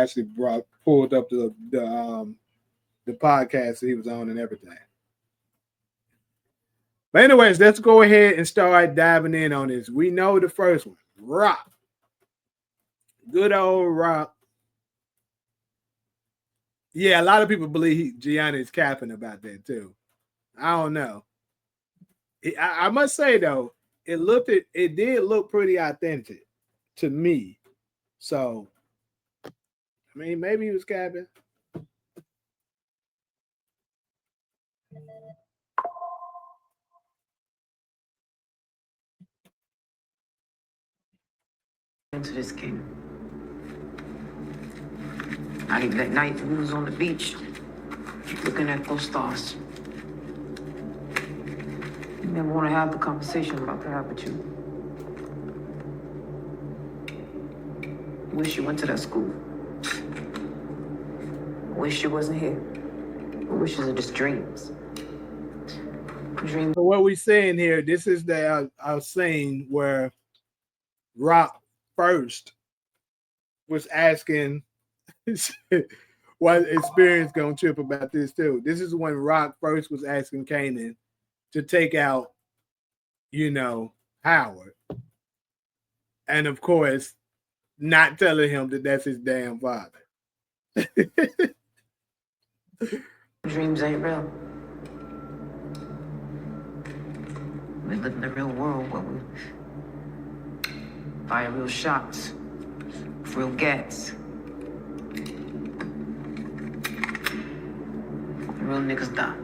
actually pulled up the podcast that he was on and everything. But anyways, let's go ahead and start diving in on this. We know the first one, Rock. Good old Rock. Yeah, a lot of people believe Gianna is capping about that too. I don't know. I must say though, it did look pretty authentic to me. So, I mean, maybe he was capping. Into this game. That night we was on the beach, looking at those stars. You never want to have the conversation I'm about to have with you. Wish you went to that school. Wish you wasn't here. Wishes are just dreams. Dreams. So what we saying here, this is our scene where Rock first was asking what experience gonna trip about this too. This is when Rock first was asking Kanan to take out, Howard. And of course, not telling him that that's his damn father. Dreams ain't real. We live in the real world where we fire real shots, real gas. Real niggas die.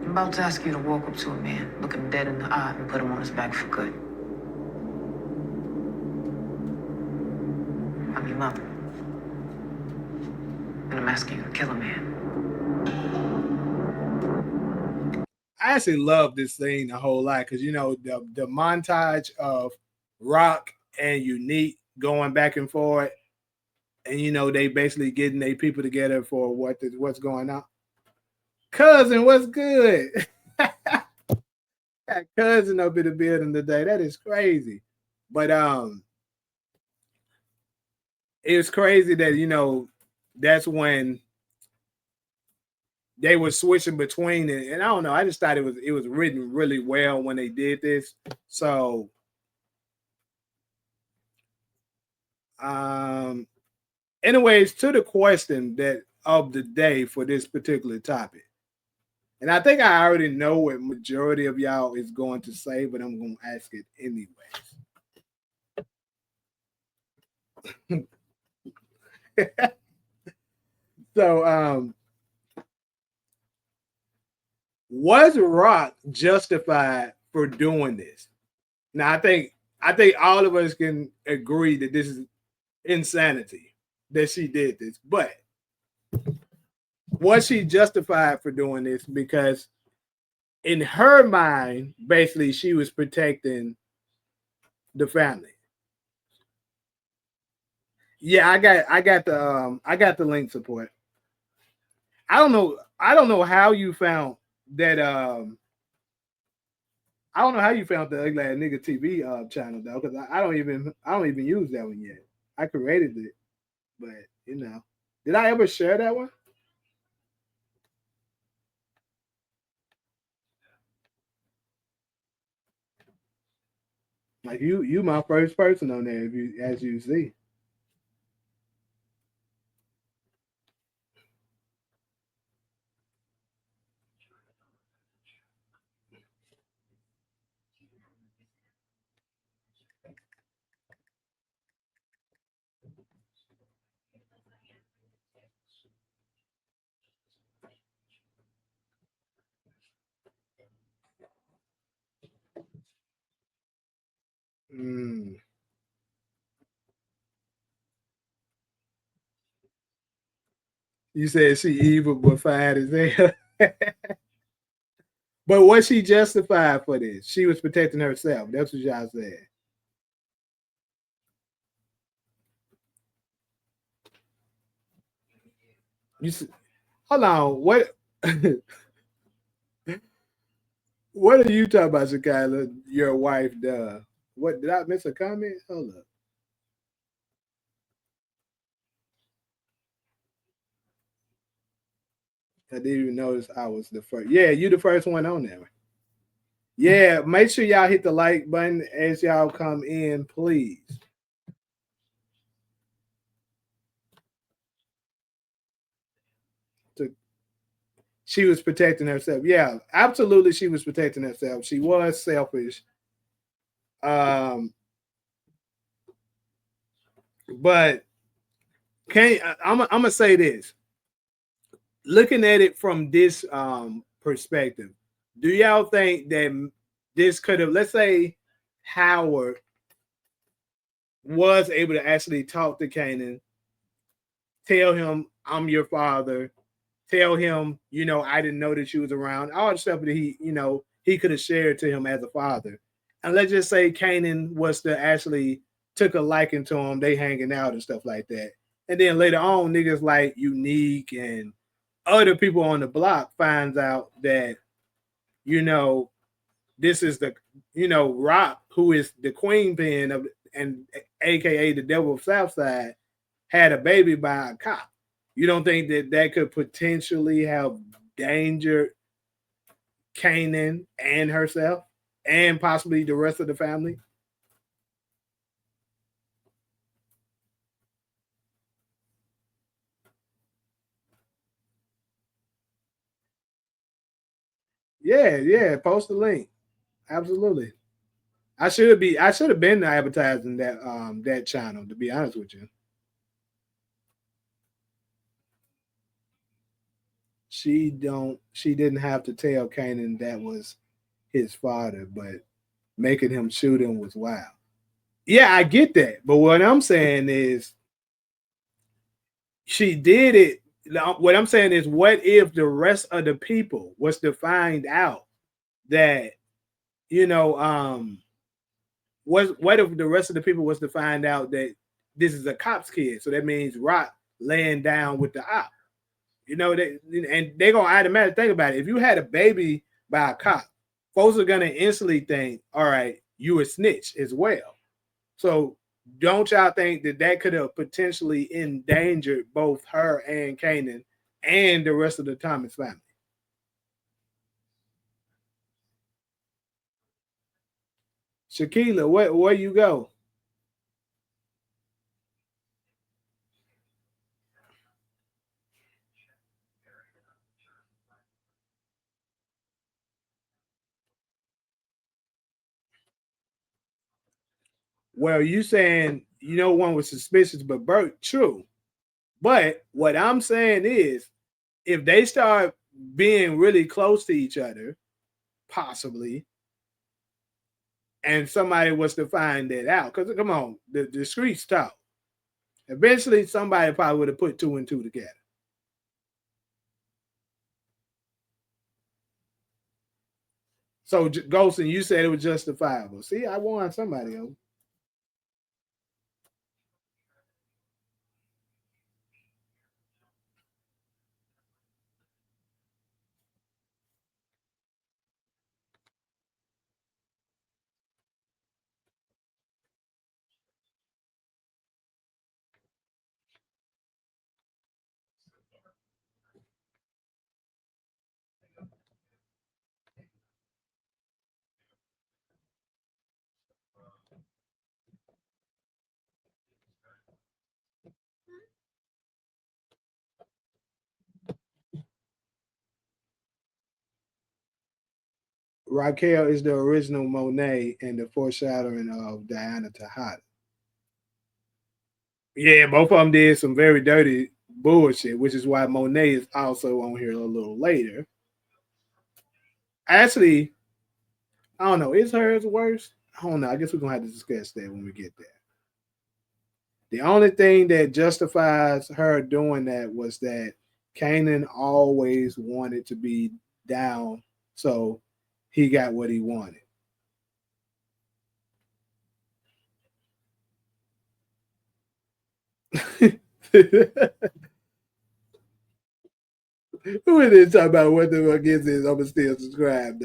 I'm about to ask you to walk up to a man, look him dead in the eye, and put him on his back for good. I'm your mother. And I'm asking you to kill a man. I actually love this scene a whole lot because the montage of Rock and Unique going back and forth, and they basically getting their people together for what's going on. Cousin, what's good? Got cousin up in the building today. That is crazy. But it's crazy that that's when they were switching between it, and I don't know. I just thought it was written really well when they did this. So, anyways, to the question that of the day for this particular topic, and I think I already know what majority of y'all is going to say, but I'm going to ask it anyways. So, was Rock justified for doing this? Now, I think all of us can agree that this is insanity that she did this, but was she justified for doing this? Because in her mind, basically, she was protecting the family. Yeah, I got the link support. I don't know how you found that. I don't know how you found the Ugly Ass Nigga TV channel though, because I don't even use that one yet. I created it, but did I ever share that one? Like you my first person on there, as you see. Mm. You said she evil but fine as hell. But was she justified for this? She was protecting herself. That's what y'all said. You hold on. What? What are you talking about, Shakila? Your wife, duh. What did I miss a comment? Hold up. I didn't even notice I was the first. Yeah, you the first one on there. Yeah, make sure y'all hit the like button as y'all come in, please. To, she was protecting herself. Yeah, absolutely, she was protecting herself. She was selfish. Um, but can I'm gonna say this. Looking at it from this perspective, do y'all think that this could have, let's say, Howard was able to actually talk to Kanan, tell him, I'm your father, tell him, I didn't know that you was around, all the stuff that he could have shared to him as a father. And let's just say Kanan was to actually took a liking to him, they hanging out and stuff like that. And then later on, niggas like Unique and other people on the block finds out that, you know, this is the, Rock, who is the queen pin of, and AKA the devil of Southside, had a baby by a cop. You don't think that that could potentially have endangered Kanan and herself and possibly the rest of the family? Yeah, yeah. Post the link. Absolutely. I should have been advertising that channel, to be honest with you. She didn't have to tell Kanan that was his father, but making him shoot him was wild. Yeah, I get that. But what I'm saying is she did it. What I'm saying is, what if the rest of the people was to find out that, you know, what if the rest of the people was to find out that this is a cop's kid? So that means Rock laying down with the op. And they're gonna automatically think about it. If you had a baby by a cop, folks are gonna instantly think, all right, you a snitch as well. So don't y'all think that that could have potentially endangered both her and Kanan and the rest of the Thomas family? Shakila, where you go? Well, you saying one was suspicious, but Bert, true. But what I'm saying is, if they start being really close to each other, possibly, and somebody was to find that out, because come on, the streets talk. Eventually, somebody probably would have put two and two together. So, Golson, you said it was justifiable. See, I won somebody else. Raquel is the original Monet and the foreshadowing of Diana Tahada. Yeah, both of them did some very dirty bullshit, which is why Monet is also on here a little later. Actually, I don't know. Is hers worse? I don't know. I guess we're gonna have to discuss that when we get there. The only thing that justifies her doing that was that Kanan always wanted to be down, so he got what he wanted. Who is this talking about what the fuck is this? I'm still subscribed.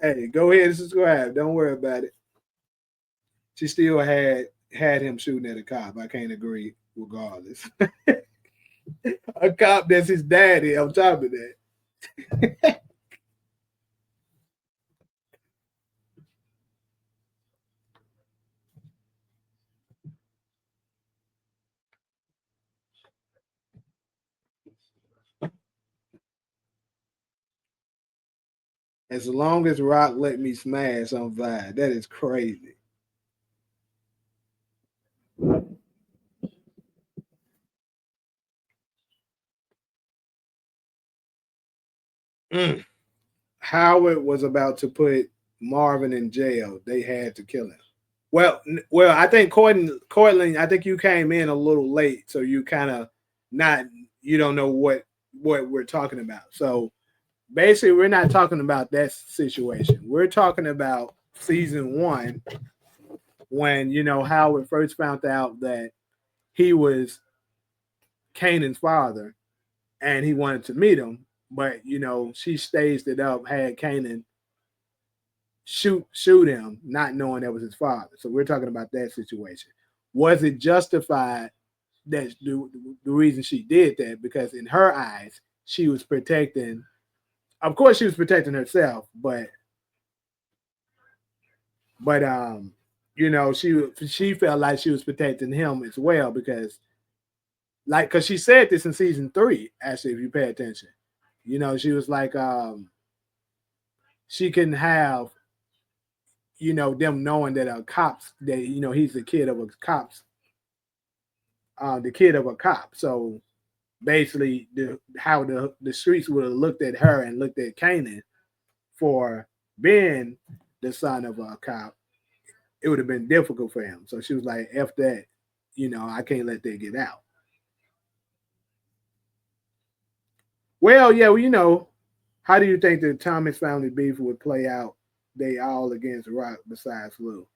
Hey, go ahead and subscribe. Don't worry about it. She still had him shooting at a cop. I can't agree, regardless. A cop that's his daddy on top of that. As long as Rock let me smash, I'm fine. That is crazy. Mm. Howard was about to put Marvin in jail. They had to kill him. Well, I think Cortland, I think you came in a little late, so you kind of not, you don't know what we're talking about. So basically, we're not talking about that situation. We're talking about season one when Howard first found out that he was Kanan's father, and he wanted to meet him, but she staged it up, had Kanan shoot him, not knowing that was his father. So we're talking about that situation. Was it justified? That's the reason she did that, because in her eyes, she was protecting. Of course, she was protecting herself, but she felt like she was protecting him as well, because she said this in season three. Actually, if you pay attention, she was like, she can have them knowing that a cops that he's the kid of a cops, the kid of a cop. So basically, how the streets would have looked at her and looked at Kanan for being the son of a cop, it would have been difficult for him. So she was like, "F that, I can't let that get out." Well, yeah, well, how do you think the Thomas family beef would play out? They all against Rock besides Lou.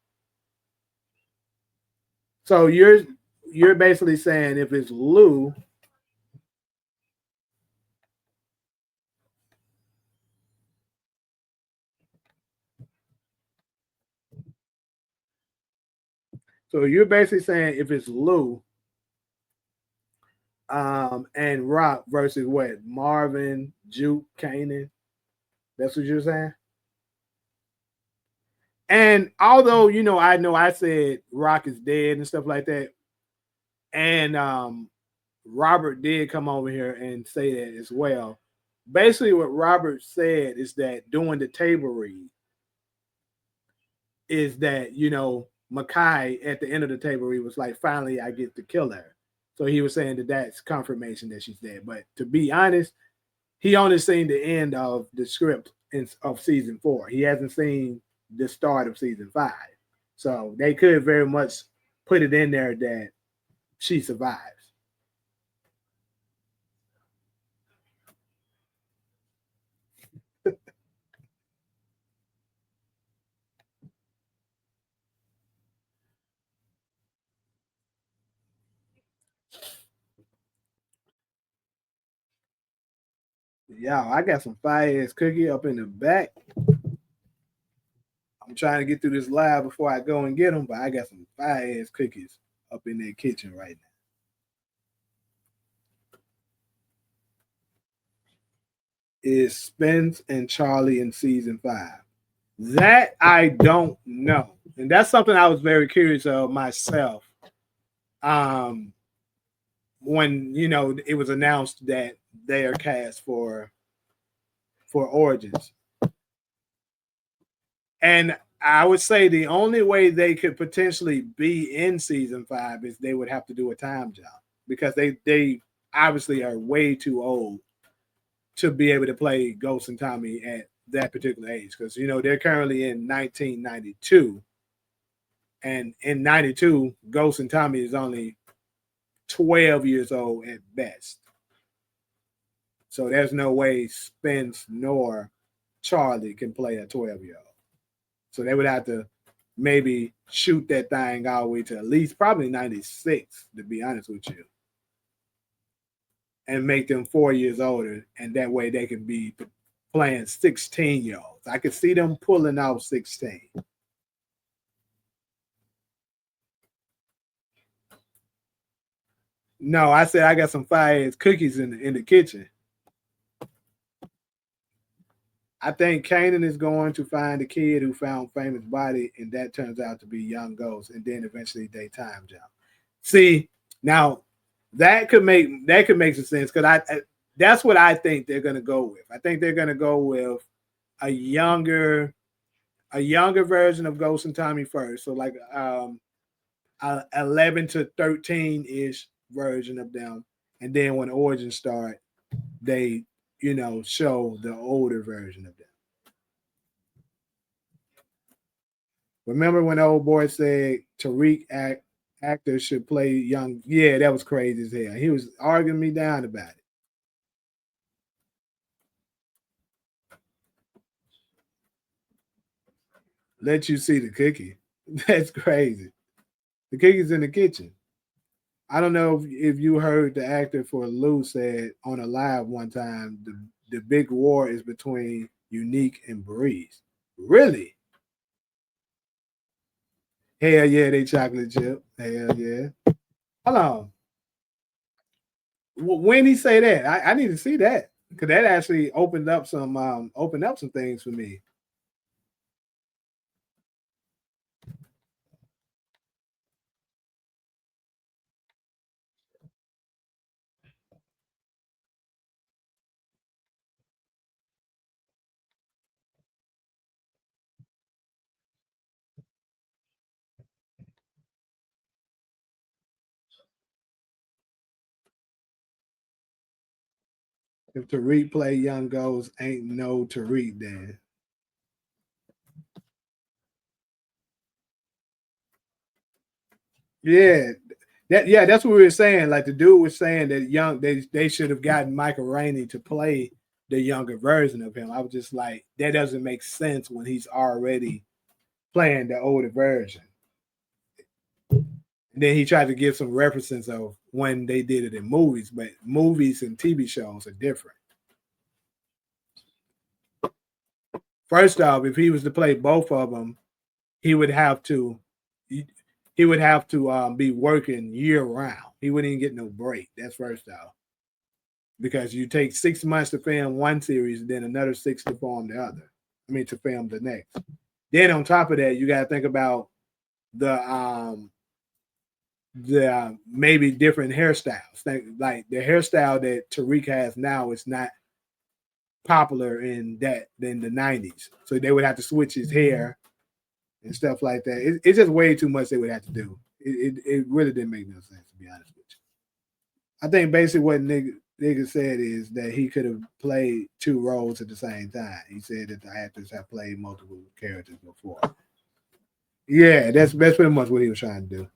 So you're basically saying if it's Lou, so you're basically saying if it's Lou, and Rock versus what? Marvin, Juke, Kanan. That's what you're saying. And although I know I said Rock is dead and stuff like that, and Robert did come over here and say that as well. Basically, what Robert said is that during the table read, is that Makai at the end of the table read was like, finally I get to kill her. So he was saying that that's confirmation that she's dead. But to be honest, he only seen the end of the script of season four. He hasn't seen the start of season five. So they could very much put it in there that she survives. Y'all, I got some fire ass cookie up in the back. I'm trying to get through this live before I go and get them, but I got some fire ass cookies up in that kitchen right now. Is Spence and Charlie in season five? That I don't know, and that's something I was very curious of myself. Um, when it was announced that they are cast for Origins, and I would say the only way they could potentially be in season five is they would have to do a time jump, because they obviously are way too old to be able to play Ghost and Tommy at that particular age, because they're currently in 1992, and in 92 Ghost and Tommy is only 12 years old at best. So there's no way Spence nor Charlie can play a 12-year-old. So they would have to maybe shoot that thing all the way to at least probably 96, to be honest with you, and make them 4 years older, and that way they can be playing 16-year-olds. I could see them pulling out 16. No, I said I got some fire ass cookies in the kitchen. I think Kanan is going to find the kid who found famous body, and that turns out to be young Ghost, and then eventually they time jump. See, now that could make some sense because that's what I think they're gonna go with. I think they're gonna go with a younger a younger version of Ghost and Tommy first. So like a 11 to 13 ish version of them, and then when Origins start, they show the older version of them. Remember when the old boy said actors should play young? Yeah, that was crazy as hell. He was arguing me down about it. Let you see the cookie. That's crazy. The cookie's in the kitchen. I don't know if you heard the actor for Lou said on a live one time the big war is between Unique and Breeze. Really? Hell yeah, they chocolate chip. Hell yeah. Hold on. When he say that, I need to see that because that actually opened up some things for me. If Tariq play Young Goes, ain't no Tariq then. Yeah, that's what we were saying. Like the dude was saying that they should have gotten Michael Rainey to play the younger version of him. I was just like, that doesn't make sense when he's already playing the older version. And then he tried to give some references of when they did it in movies, but movies and TV shows are different. First off, if he was to play both of them, he would have to he would have to be working year round. He wouldn't even get no break. That's first off, because you take 6 months to film one series, and then another six to film the other. I mean, to film the next. Then on top of that, you got to think about the maybe different hairstyles. Like the hairstyle that Tariq has now is not popular in the 90s. So they would have to switch his hair and stuff like that. It's just way too much they would have to do. It really didn't make no sense, to be honest with you. I think basically what nigga said is that he could have played two roles at the same time. He said that the actors have played multiple characters before. Yeah, that's pretty much what he was trying to do.